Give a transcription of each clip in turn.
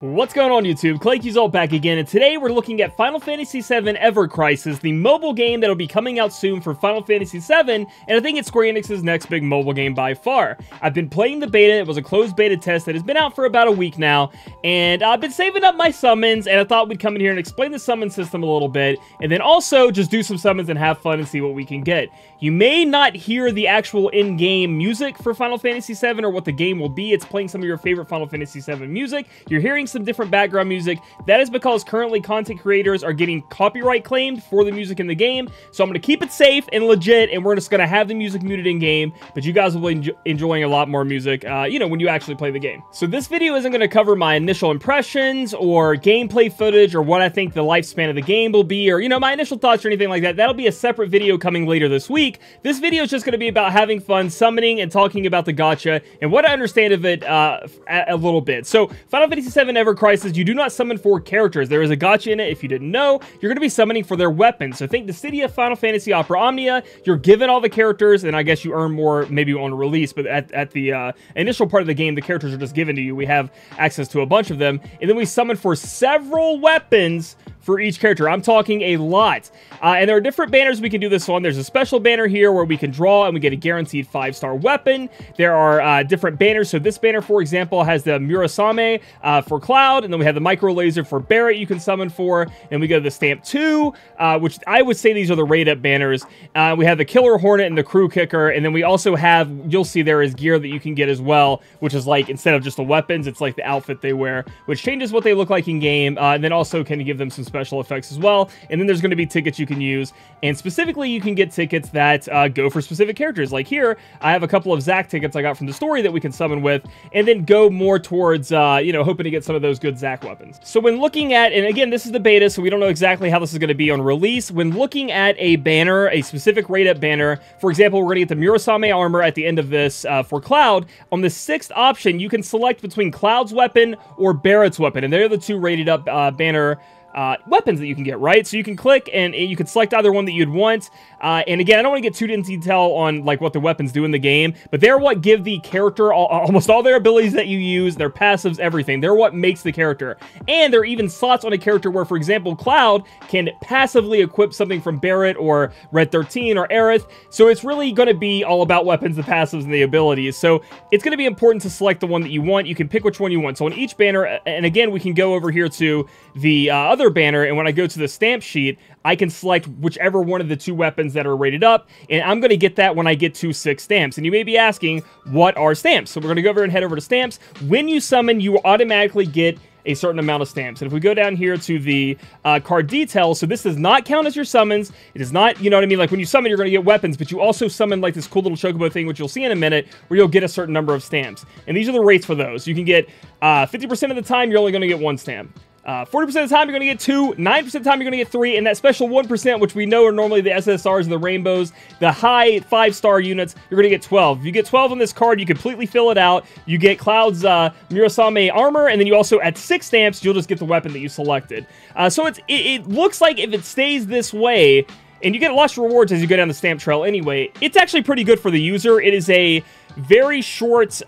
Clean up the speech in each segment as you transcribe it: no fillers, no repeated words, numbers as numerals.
What's going on YouTube? Claykeys back again, and today we're looking at Final Fantasy VII Ever Crisis, the mobile game that'll be coming out soon for Final Fantasy VII, and I think it's Square Enix's next big mobile game by far. I've been playing the beta. It was a closed beta test that has been out for about a week now, and I've been saving up my summons, and I thought we'd come in here and explain the summon system a little bit, and then also just do some summons and have fun and see what we can get. You may not hear the actual in-game music for Final Fantasy VII or what the game will be. It's playing some of your favorite Final Fantasy VII music. You're hearing some different background music. That is because currently content creators are getting copyright claimed for the music in the game. So I'm going to keep it safe and legit, and we're just going to have the music muted in game, but you guys will be enjoying a lot more music, when you actually play the game. So this video isn't going to cover my initial impressions or gameplay footage or what I think the lifespan of the game will be, or, my initial thoughts or anything like that. That'll be a separate video coming later this week. This video is just going to be about having fun, summoning, and talking about the gacha and what I understand of it a little bit. So Final Fantasy VII Ever Crisis, you do not summon for characters. There is a gacha in it. If you didn't know, you're going to be summoning for their weapons. So think the City of Final Fantasy Opera Omnia. You're given all the characters, and I guess you earn more maybe on release, but at the initial part of the game, the characters are just given to you. We have access to a bunch of them, and then we summon for several weapons for each character. I'm talking a lot. And there are different banners we can do this on. There's a special banner here where we can draw and we get a guaranteed 5-star weapon. There are different banners. So this banner, for example, has the Murasame for Cloud, and then we have the Micro Laser for Barret you can summon for, and we go to the Stamp 2, which I would say these are the raid-up banners. We have the Killer Hornet and the Crew Kicker, and then we also have, you'll see there is gear that you can get as well, which is like, instead of just the weapons, it's like the outfit they wear, which changes what they look like in game, and then also can give them some special effects as well. And then there's going to be tickets you can use, and specifically you can get tickets that go for specific characters. Like here, I have a couple of Zack tickets I got from the story that we can summon with, and then go more towards, hoping to get some of those good Zack weapons. So when looking at, and again, this is the beta, so we don't know exactly how this is going to be on release. When looking at a banner, a specific raid-up banner, for example, we're going to get the Murasame armor at the end of this for Cloud. On the 6th option, you can select between Cloud's weapon or Barret's weapon, and they're the two rated up banner weapons that you can get, right? So you can click and you can select either one that you'd want. And again, I don't want to get too into detail on like what the weapons do in the game, but they're what give the character almost all their abilities that you use, their passives, everything. They're what makes the character. And there are even slots on a character where, for example, Cloud can passively equip something from Barret or Red 13 or Aerith. So it's really going to be all about weapons, the passives, and the abilities. So it's going to be important to select the one that you want. You can pick which one you want. So on each banner, and again, we can go over here to the other banner, and when I go to the stamp sheet, I can select whichever one of the two weapons that are rated up, and I'm going to get that when I get to 6 stamps. And you may be asking, what are stamps? So we're going to go over and head over to stamps. When you summon, you automatically get a certain amount of stamps. And if we go down here to the card details, so this does not count as your summons. It is not, you know what I mean? Like when you summon, you're going to get weapons, but you also summon like this cool little chocobo thing, which you'll see in a minute, where you'll get a certain number of stamps. And these are the rates for those. You can get 50% of the time, you're only going to get 1 stamp. 40% of the time, you're going to get 2, 9% of the time, you're going to get 3, and that special 1%, which we know are normally the SSRs and the rainbows, the high 5-star units, you're going to get 12. If you get 12 on this card, you completely fill it out. You get Cloud's Murasame armor, and then you also, at 6 stamps, you'll just get the weapon that you selected. So it looks like if it stays this way, and you get lots of rewards as you go down the stamp trail anyway, it's actually pretty good for the user. It is a very short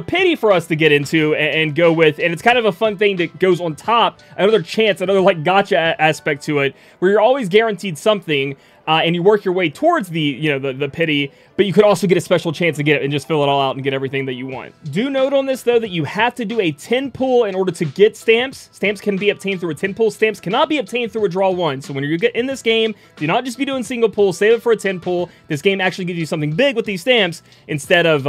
pity for us to get into and go with, and it's kind of a fun thing that goes on top, another chance, another like gacha aspect to it, where you're always guaranteed something, and you work your way towards the pity, but you could also get a special chance to get it and just fill it all out and get everything that you want. Do note on this, though, that you have to do a 10 pull in order to get stamps. Stamps can be obtained through a 10 pull. Stamps cannot be obtained through a draw 1. So when you get in this game, do not just be doing single pull. Save it for a 10 pull. This game actually gives you something big with these stamps instead of,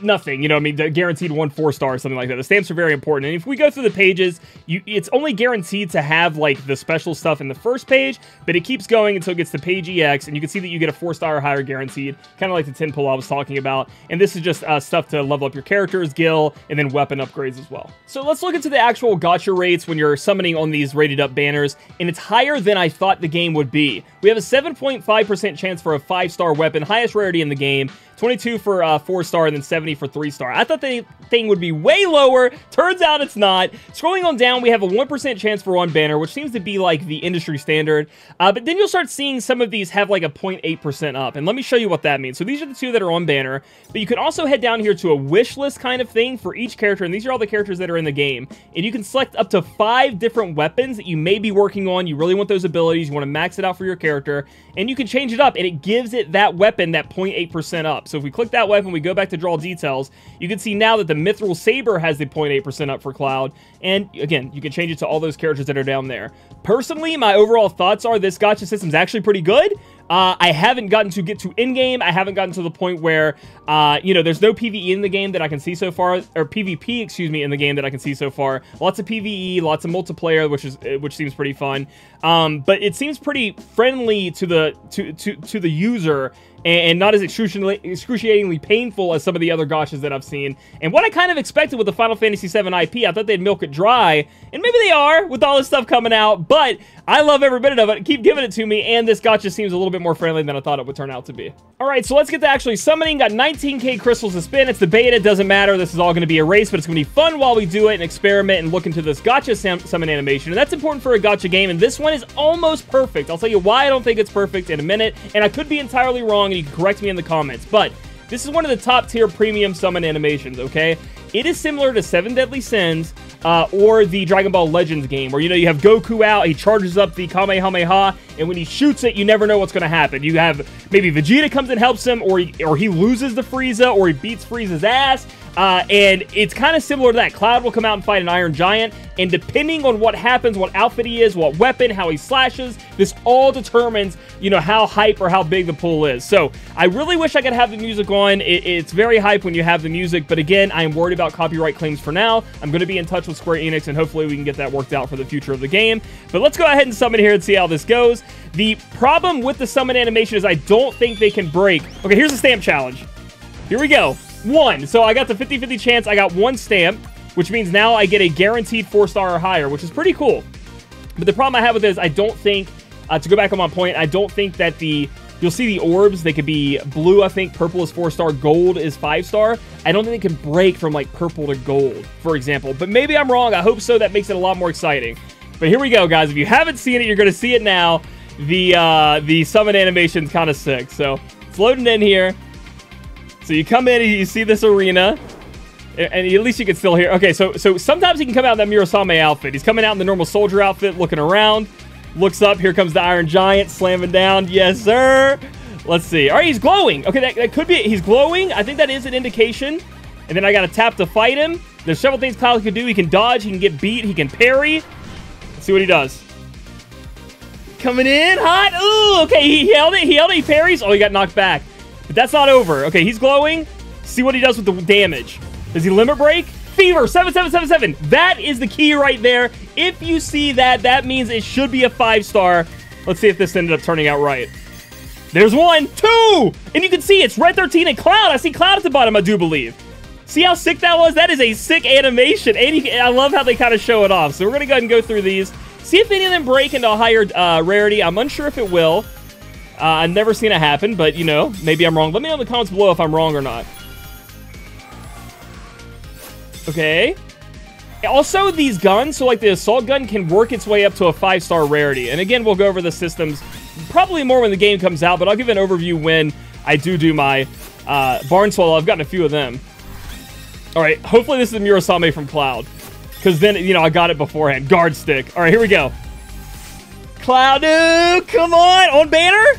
nothing, the guaranteed 1 4-star or something like that. The stamps are very important, and if we go through the pages, it's only guaranteed to have like the special stuff in the first page, but it keeps going until it gets to page EX, and you can see that you get a 4-star or higher guaranteed, kind of like the 10 pull I was talking about, and this is just stuff to level up your characters, gil, and then weapon upgrades as well. So let's look into the actual gacha rates when you're summoning on these rated up banners, and it's higher than I thought the game would be. We have a 7.5% chance for a 5-star weapon, highest rarity in the game. 22 for 4-star, and then 70 for 3-star. I thought the thing would be way lower. Turns out it's not. Scrolling on down, we have a 1% chance for one banner, which seems to be like the industry standard. But then you'll start seeing some of these have like a 0.8% up. And let me show you what that means. So these are the two that are on banner. But you can also head down here to a wish list kind of thing for each character. And these are all the characters that are in the game. And you can select up to 5 different weapons that you may be working on. You really want those abilities. You want to max it out for your character. And you can change it up. And it gives it that weapon that 0.8% up. So if we click that weapon, we go back to draw details, you can see now that the Mithril Saber has the 0.8% up for Cloud. And again, you can change it to all those characters that are down there. Personally, my overall thoughts are this gacha system is actually pretty good. I haven't gotten to get to in-game. I haven't gotten to the point where, you know, there's no PvE in the game that I can see so far, or PvP, excuse me, in the game that I can see so far. Lots of PvE, lots of multiplayer, which seems pretty fun. But it seems pretty friendly to the user, and not as excruciatingly painful as some of the other gachas that I've seen. And what I kind of expected with the Final Fantasy VII IP, I thought they'd milk it dry, and maybe they are with all this stuff coming out, but I love every bit of it. Keep giving it to me, and this gacha seems a little bit more friendly than I thought it would turn out to be. Alright, so let's get to actually summoning. Got 19k crystals to spin. It's the beta, doesn't matter. This is all going to be a race, but it's going to be fun while we do it and experiment and look into this gacha summon animation. And that's important for a gacha game, and this one is almost perfect. I'll tell you why I don't think it's perfect in a minute, and I could be entirely wrong, and you can correct me in the comments, but this is one of the top tier premium summon animations, okay? It is similar to 7 Deadly Sins, or the Dragon Ball Legends game, where, you know, you have Goku out, he charges up the Kamehameha, and when he shoots it, you never know what's going to happen. You have, maybe Vegeta comes and helps him, or he loses the Frieza, or he beats Frieza's ass, and it's kind of similar to that. Cloud will come out and fight an Iron Giant, and depending on what happens, what outfit he is, what weapon, how he slashes, this all determines, you know, how hype or how big the pull is. So, I really wish I could have the music on. It's very hype when you have the music, but again, I am worried about copyright claims for now. I'm going to be in touch with Square Enix, and hopefully we can get that worked out for the future of the game. But let's go ahead and summon here and see how this goes. The problem with the summon animation is I don't think they can break. Okay, here's the stamp challenge. Here we go. 1. So I got the 50-50 chance. I got 1 stamp, which means now I get a guaranteed 4-star or higher, which is pretty cool. But the problem I have with this, I don't think, to go back on my point, I don't think that you'll see the orbs, they could be blue, I think, purple is 4-star, gold is 5-star. I don't think they can break from, like, purple to gold, for example. But maybe I'm wrong. I hope so. That makes it a lot more exciting. But here we go, guys. If you haven't seen it, you're going to see it now. The summon animation's kind of sick. So, it's loading in here. So you come in and you see this arena, and at least you can still hear. Okay, so sometimes he can come out in that Murasame outfit. He's coming out in the normal soldier outfit, looking around, looks up. Here comes the Iron Giant, slamming down. Yes, sir. Let's see. All right, he's glowing. Okay, that could be. He's glowing. I think that is an indication. And then I got to tap to fight him. There's several things Cloud can do. He can dodge. He can get beat. He can parry. Let's see what he does. Coming in hot. Ooh, okay, he held it. He parries. Oh, he got knocked back. But that's not over. Okay, he's glowing. See what he does with the damage. Does he limit break? Fever, 7777. That is the key right there. If you see that, that means it should be a 5-star. Let's see if this ended up turning out right. There's 1, 2! And you can see it's Red 13 and Cloud. I see Cloud at the bottom, I do believe. See how sick that was? That is a sick animation. And I love how they kind of show it off. So we're going to go ahead and go through these. See if any of them break into a higher rarity. I'm unsure if it will. I've never seen it happen, but, you know, maybe I'm wrong. Let me know in the comments below if I'm wrong or not. Okay. Also, these guns, so like the assault gun can work its way up to a 5-star rarity. And again, we'll go over the systems probably more when the game comes out, but I'll give an overview when I do my barn swallow. I've gotten a few of them. All right, hopefully this is Murasame from Cloud, because then, you know, I got it beforehand. Guard stick. All right, here we go. Cloud, dude, come on banner.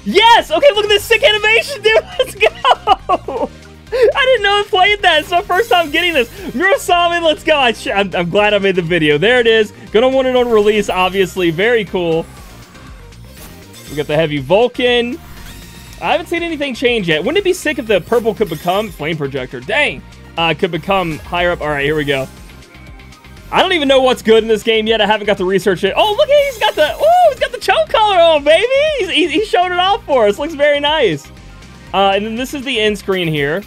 Yes! Okay, look at this sick animation, dude! Let's go! I didn't know it played that. It's my first time getting this. Murasame, let's go. I'm glad I made the video. There it is. Gonna want it on release, obviously. Very cool. We got the heavy Vulcan. I haven't seen anything change yet. Wouldn't it be sick if the purple could become flame projector? Dang! Could become higher up. All right, here we go. I don't even know what's good in this game yet. I haven't got the research yet. Oh, look at he's got the choke collar on, baby. He's showing it off for us. Looks very nice. And then this is the end screen here.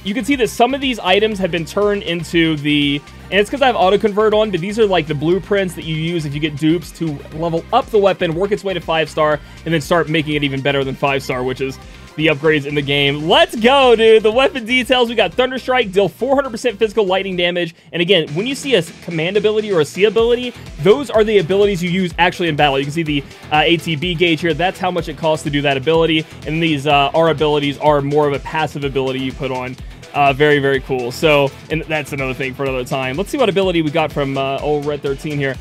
You can see that some of these items have been turned into the, and it's because I have auto convert on, but these are like the blueprints that you use if you get dupes to level up the weapon, work its way to 5-star, and then start making it even better than 5-star, which is the upgrades in the game. Let's go, dude. The weapon details, we got Thunder Strike, deal 400% physical lightning damage. And again, when you see a command ability or a C ability, those are the abilities you use actually in battle. You can see the ATB gauge here. That's how much it costs to do that ability. And these R abilities are more of a passive ability you put on. Very, very cool. So, and that's another thing for another time. Let's see what ability we got from old Red 13 here.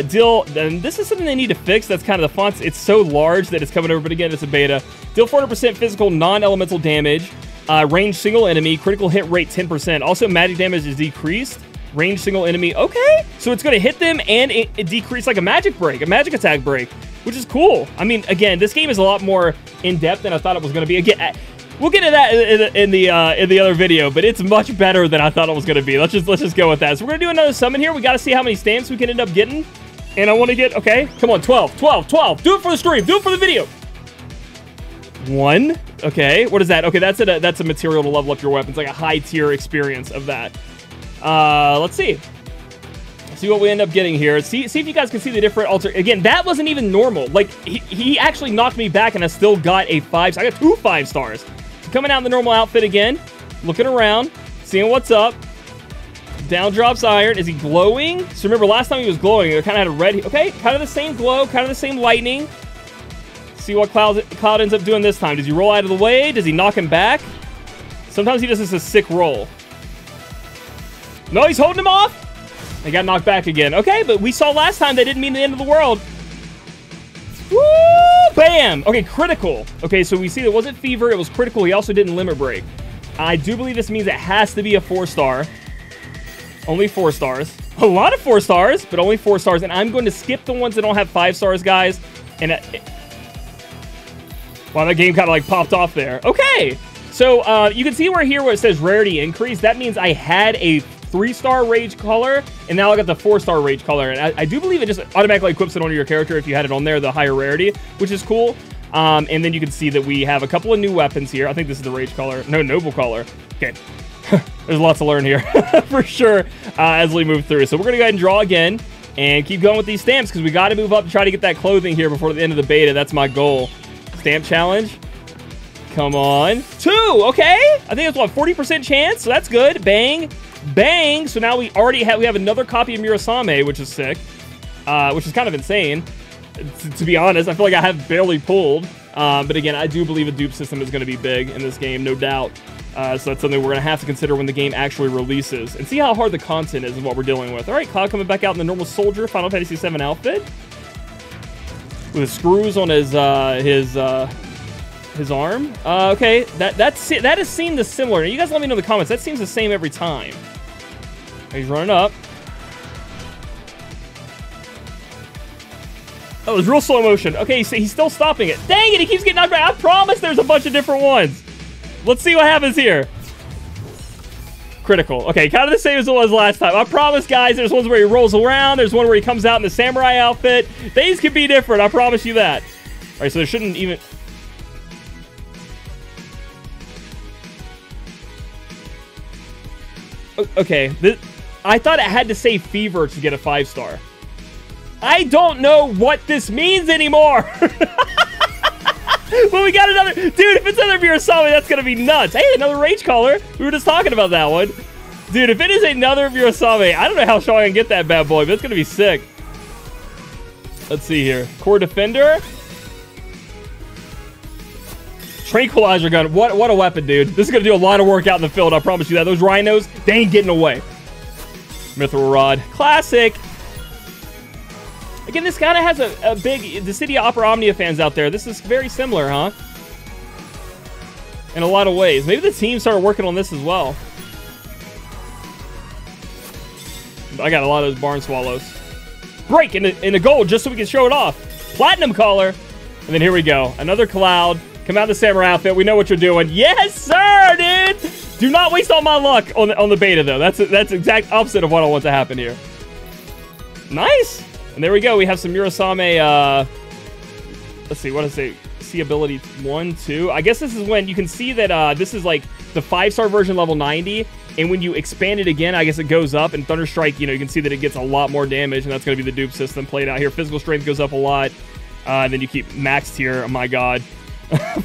Deal, and this is something they need to fix. That's kind of the fonts. It's so large that it's coming over, but again, it's a beta. Deal 400% physical non-elemental damage. Range single enemy. Critical hit rate 10%. Also, magic damage is decreased. Range single enemy. Okay, so it's going to hit them and it decrease like a magic break, a magic attack break, which is cool. I mean, again, this game is a lot more in-depth than I thought it was going to be. Again, we'll get to that in the other video, but it's much better than I thought it was going to be. Let's just go with that. So we're going to do another summon here. We got to see how many stamps we can end up getting. And I want to get, okay, come on, 12. Do it for the stream. Do it for the video. 1. Okay, what is that? Okay, that's a material to level up your weapons, like a high tier experience of that. Let's see. See what we end up getting here. See if you guys can see the different alter. Again, that wasn't even normal. Like, he actually knocked me back, and I still got a 5. So I got 2 5 stars. Coming out in the normal outfit again. Looking around. Seeing what's up. Down drops iron. Is he glowing? So remember, last time he was glowing, it kind of had a red... Okay, kind of the same glow. Kind of the same lightning. See what Cloud ends up doing this time. Does he roll out of the way? Does he knock him back? Sometimes he does this a sick roll. No, he's holding him off. They got knocked back again. Okay, but we saw last time that didn't mean the end of the world. Woo! Bam! Okay, critical. Okay, so we see it wasn't fever, it was critical. He also didn't limit break. I do believe this means it has to be a 4-star. Only 4 stars. A lot of 4 stars, but only 4 stars. And I'm going to skip the ones that don't have 5 stars, guys. And wow, that game kind of like popped off there. Okay, so you can see where it says rarity increase. That means I had a 3-star rage color, and now I got the 4-star rage color. And I do believe it just automatically equips it onto your character if you had it on there, the higher rarity, which is cool. And then you can see that we have a couple of new weapons here. I think this is the rage color. No, noble color. Okay. There's lots to learn here for sure as we move through. So we're going to go ahead and draw again and keep going with these stamps because we got to move up to try to get that clothing here before the end of the beta. That's my goal. Stamp challenge. Come on. 2. Okay. I think it's what, 40% chance. So that's good. Bang. Bang. So now we have another copy of Murasame, which is sick, which is kind of insane. To be honest, I feel like I have barely pulled. But again, I do believe a dupe system is going to be big in this game, no doubt. So that's something we're going to have to consider when the game actually releases. And see how hard the content is and what we're dealing with. All right, Cloud coming back out in the normal soldier Final Fantasy VII outfit. With screws on his arm. Okay, that has seemed similar. You guys let me know in the comments. That seems the same every time. He's running up. Oh, it was real slow motion. Okay, so he's still stopping it. Dang it, he keeps getting knocked back. I promise there's a bunch of different ones. Let's see what happens here. Critical. Okay, kind of the same as it was last time. I promise, guys, there's ones where he rolls around. There's one where he comes out in the samurai outfit. These could be different. I promise you that. All right, so there shouldn't even... Okay, I thought it had to say fever to get a 5-star. I don't know what this means anymore. Well, we got another... Dude, if it's another Murasame, that's going to be nuts. Hey, another rage color. We were just talking about that one. Dude, if it is another Murasame, I don't know how strong I can get that bad boy, but it's going to be sick. Let's see here. Core Defender. Tranquilizer gun. What a weapon, dude. This is going to do a lot of work out in the field. I promise you that. Those rhinos, they ain't getting away. Mithril Rod. Classic. Again, this kind of has a big... The City of Opera Omnia fans out there, this is very similar, huh? In a lot of ways. Maybe the team started working on this as well. I got a lot of those barn swallows. Break in the gold just so we can show it off. Platinum color. And then here we go. Another Cloud. Come out in the samurai outfit. We know what you're doing. Yes, sir, dude! Do not waste all my luck on the beta, though. That's exact opposite of what I want to happen here. Nice! And there we go. We have some Murasame, let's see, what does it say? See ability 1, 2. I guess this is when you can see that this is like the 5-star version level 90. And when you expand it again, I guess it goes up. And Thunder Strike, you know, you can see that it gets a lot more damage. And that's going to be the dupe system played out here. Physical strength goes up a lot. And then you keep maxed here. Oh, my God.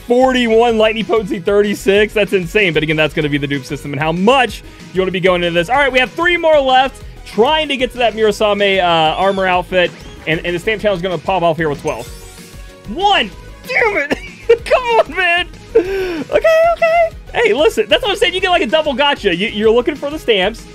41, lightning potency 36. That's insane. But again, that's going to be the dupe system and how much you want to be going into this. All right, we have 3 more left. Trying to get to that Mirasame armor outfit. And the stamp challenge is going to pop off here with 12. 1! Damn it! Come on, man! Okay. Hey, listen, that's what I'm saying. You get like a double gacha. You're looking for the stamps,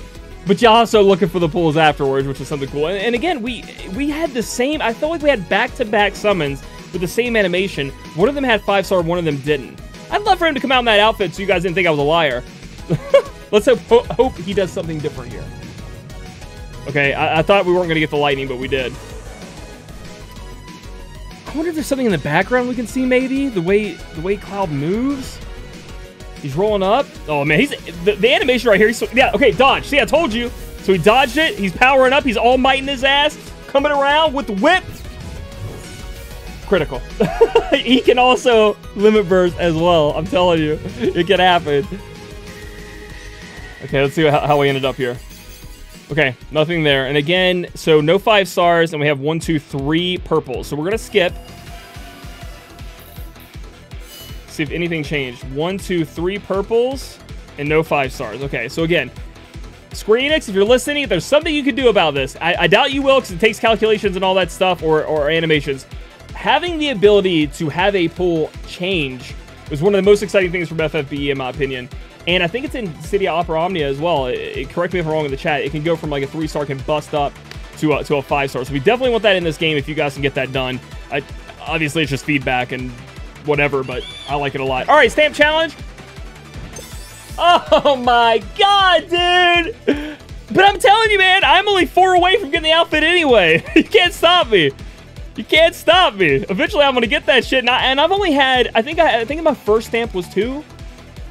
but you're also looking for the pulls afterwards, which is something cool. And again, we had the same... I felt like we had back-to-back summons with the same animation. One of them had 5-star, one of them didn't. I'd love for him to come out in that outfit so you guys didn't think I was a liar. Let's hope he does something different here. Okay, I thought we weren't going to get the lightning, but we did. I wonder if there's something in the background we can see, maybe? The way Cloud moves? He's rolling up. Oh, man, the animation right here. Yeah, okay, dodge. See, I told you. So he dodged it. He's powering up. He's all might in his ass. Coming around with the whip. Critical. He can also limit burst as well. I'm telling you. It can happen. Okay, let's see how we ended up here. Okay, nothing there. And again, so no 5 stars, and we have 1, 2, 3 purples. So we're going to skip. See if anything changed. 1, 2, 3 purples, and no 5 stars. Okay, so again, Square Enix, if you're listening, if there's something you could do about this, I doubt you will because it takes calculations and all that stuff, or animations. Having the ability to have a pull change was one of the most exciting things from FFVII, in my opinion. And I think it's in City of Opera Omnia as well. Correct me if I'm wrong in the chat. It can go from like a 3-star, can bust up to a 5-star. So we definitely want that in this game if you guys can get that done. Obviously, it's just feedback and whatever, but I like it a lot. All right, stamp challenge. Oh my god, dude. But I'm telling you, man, I'm only 4 away from getting the outfit anyway. You can't stop me. You can't stop me. Eventually, I'm going to get that shit. And I've only had, I think my first stamp was 2.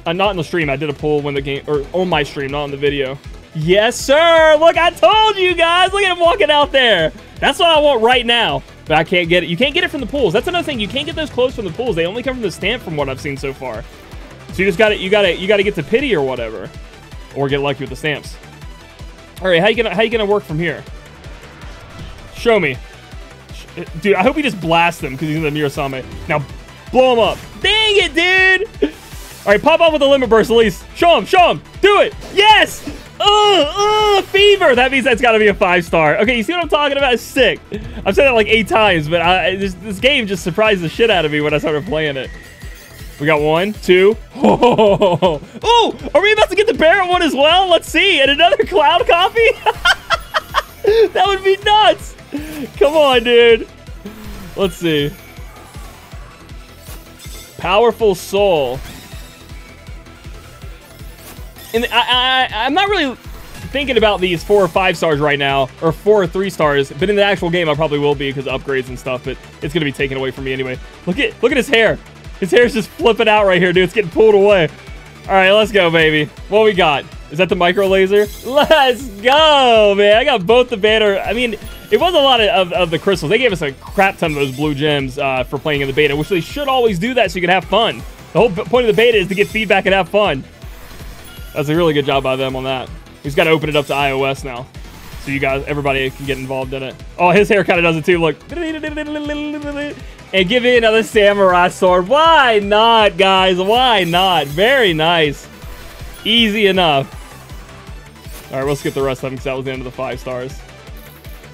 Not in the stream. I did a pull when the game, or on my stream, not on the video. Yes, sir. Look, I told you guys. Look at him walking out there. That's what I want right now. But I can't get it. You can't get it from the pools. That's another thing. You can't get those clothes from the pools. They only come from the stamp from what I've seen so far. So you just got to, you got to get to pity or whatever, or get lucky with the stamps. All right, how you gonna work from here? Show me, dude. I hope he just blasts them because he's in the Mirasame. Now, blow him up. Dang it, dude. All right, pop off with a limit burst at least. Show him. Do it. Yes. Fever. That means that's got to be a 5-star. Okay, you see what I'm talking about? It's sick. I've said that like 8 times, but this game just surprised the shit out of me when I started playing it. We got 1, 2. Oh, are we about to get the Barrett one as well? Let's see. And another Cloud copy? That would be nuts. Come on, dude. Let's see. Powerful Soul. And I'm not really thinking about these 4 or 5 stars right now, or 4 or 3 stars, but in the actual game I probably will be because of upgrades and stuff, but it's gonna be taken away from me anyway. Look at his hair. His hair's just flipping out right here, dude. It's getting pulled away. All right, let's go, baby. What we got? Is that the micro laser? Let's go, man. I got both the banner. I mean, it was a lot of the crystals. They gave us a crap ton of those blue gems for playing in the beta, which they should always do that so you can have fun. The whole point of the beta is to get feedback and have fun. That's a really good job by them on that. He's got to open it up to iOS now, so you guys, everybody can get involved in it. Oh, his hair kind of does it too. Look, and give me another samurai sword. Why not, guys? Why not? Very nice, easy enough. All right, we'll skip the rest of them because that was the end of the 5 stars.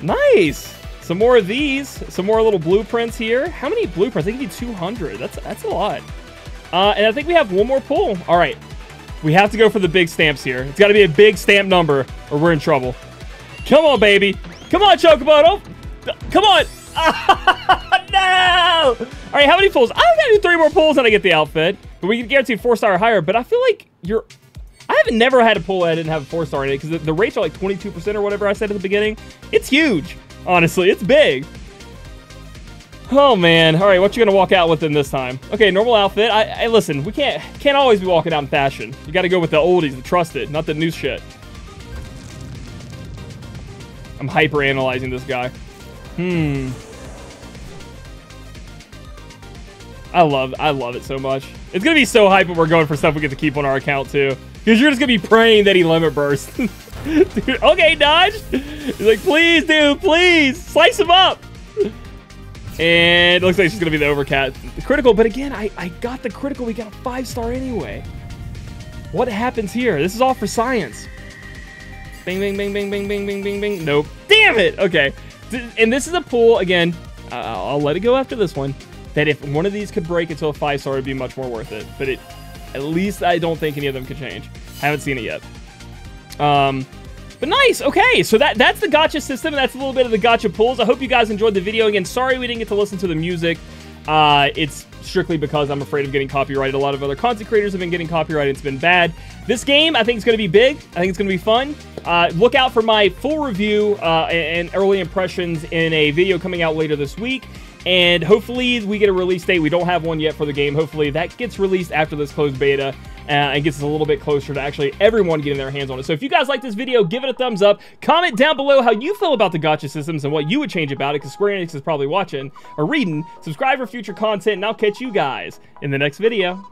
Nice. Some more of these. Some more little blueprints here. How many blueprints? They give you 200. That's a lot. And I think we have 1 more pull. All right. We have to go for the big stamps here. It's got to be a big stamp number or we're in trouble. Come on, baby. Come on, Chocobo. Come on. No. All right, how many pulls? I got to do 3 more pulls and I get the outfit. But we can guarantee 4-star or higher. But I feel like I haven't never had a pull that I didn't have a 4-star in it because the rates are like 22% or whatever I said at the beginning. It's huge. Honestly, it's big. Oh, man. All right, what you going to walk out with in this time? Okay, normal outfit. Listen, we can't always be walking out in fashion. You got to go with the oldies, the trusted, not the new shit. I'm hyper-analyzing this guy. I love it so much. It's going to be so hype when we're going for stuff we get to keep on our account, too. Because you're just going to be praying that he limit bursts. Dude, okay, dodge. He's like, please, dude, please. Slice him up. And it looks like it's just going to be the overcat critical. But again, I got the critical. We got a 5-star anyway. What happens here? This is all for science. Bing, bing, bing, bing, bing, bing, bing, bing, bing. Nope. Damn it. Okay. And this is a pool. Again, I'll let it go after this one. That if one of these could break into a 5-star, it'd be much more worth it. But at least I don't think any of them could change. Haven't seen it yet. But nice, okay, so that's the gacha system, and that's a little bit of the gacha pulls. I hope you guys enjoyed the video. Again, sorry we didn't get to listen to the music. It's strictly because I'm afraid of getting copyrighted. A lot of other content creators have been getting copyrighted. It's been bad. This game, I think, is going to be big. I think it's going to be fun. Look out for my full review and early impressions in a video coming out later this week. And hopefully we get a release date. We don't have one yet for the game. Hopefully that gets released after this closed beta and gets us a little bit closer to actually everyone getting their hands on it. So if you guys like this video, give it a thumbs up. Comment down below how you feel about the gacha systems and what you would change about it, because Square Enix is probably watching or reading. Subscribe for future content, and I'll catch you guys in the next video.